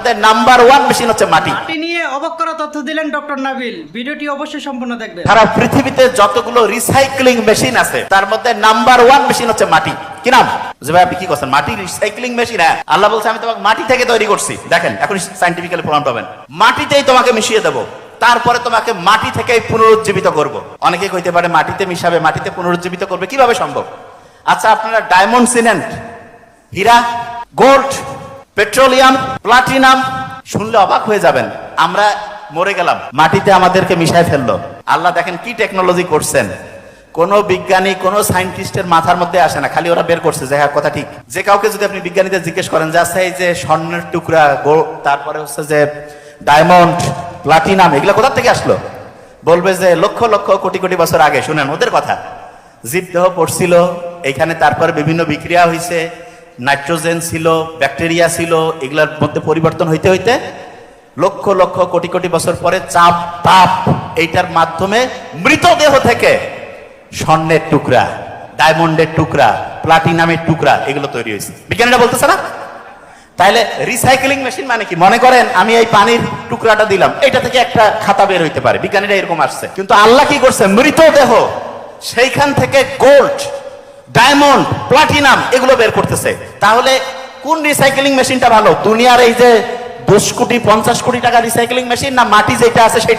Number one machine হচ্ছে মাটি। মাটি নিয়ে অবাক করা তথ্য দিলেন ডক্টর নাবিল। ভিডিওটি অবশ্যই সম্পূর্ণ দেখবেন। সারা পৃথিবীতে যতগুলো রিসাইক্লিং মেশিন আছে তার মধ্যে নাম্বার ওয়ান মেশিন হচ্ছে মাটি। কি নাম? যে ভাই আপনি কি করছেন? মাটি রিসাইক্লিং মেশিন? হ্যাঁ, আল্লাহ বলছে আমি তোমাকে মাটি থেকে তৈরি করছি। দেখেন এখন সায়েন্টিফিক্যালি প্রমাণ পাবেন, মাটিতেই তোমাকে মিশিয়ে দেবো, তারপরে তোমাকে মাটি থেকেই পুনরুজ্জীবিত করব। অনেকে কইতে পারে মাটিতে মিশাবে, মাটিতে পুনরুজ্জীবিত করবে, কিভাবে সম্ভব? আচ্ছা, আপনারা ডায়মন্ড, সিমেন্ট, হীরা, গোল্ড, পেট্রোলিয়াম, প্লাটিনাম শুনলে অবাক হয়ে যাবেন। আমরা মরে গেলাম, মাটিতে আমাদেরকে মিশায় ফেললো। আল্লাহ দেখেন কি টেকনোলজি করছেন, কোন বিজ্ঞানী কোন সায়েন্টিস্টের মাথার মধ্যে আসে না, খালি ওরা বের করছে যে হ্যাঁ কথা ঠিক। যে কাউকে যদি আপনি বিজ্ঞানীদের জিজ্ঞেস করেন যে আচ্ছা এই যে স্বর্ণের টুকরা, তারপরে হচ্ছে যে ডায়মন্ড, প্লাটিনাম, এগুলো কোথা থেকে আসলো? বলবে যে লক্ষ লক্ষ কোটি কোটি বছর আগে। শুনেন ওদের কথা, জীবদেহ পড়ছিল এখানে, তারপরে বিভিন্ন বিক্রিয়া হয়েছে, নাইট্রোজেন ছিল, ব্যাকটেরিয়া ছিল, এগুলোর মধ্যে পরিবর্তন হইতে হইতে লক্ষ লক্ষ কোটি কোটি বছর পরে চাপ তাপ এইটার মাধ্যমে মৃতদেহ থেকে স্বর্ণের টুকরা, ডায়মন্ডের টুকরা, প্লাটিনামের টুকরা এগুলো তৈরি হয়েছে। বিজ্ঞানীরা বলতেছে না? তাইলে রিসাইক্লিং মেশিন মানে কি? মনে করেন আমি এই পানির টুকরাটা দিলাম, এটা থেকে একটা খাতা বের হইতে পারে, বিজ্ঞানীরা এরকম আসছে। কিন্তু আল্লাহ কি করছে? মৃতদেহ সেইখান থেকে গোল্ড, ডায়মন্ড, প্লাটিনাম এগুলো বের করতেছে। তাহলে কোন রিসাইক্লিং মেশিনটা ভালো? দুনিয়ার এই যে 10 কোটি 50 কোটি টাকা রিসাইক্লিং মেশিন, না মাটি যেটা আছে সেটা?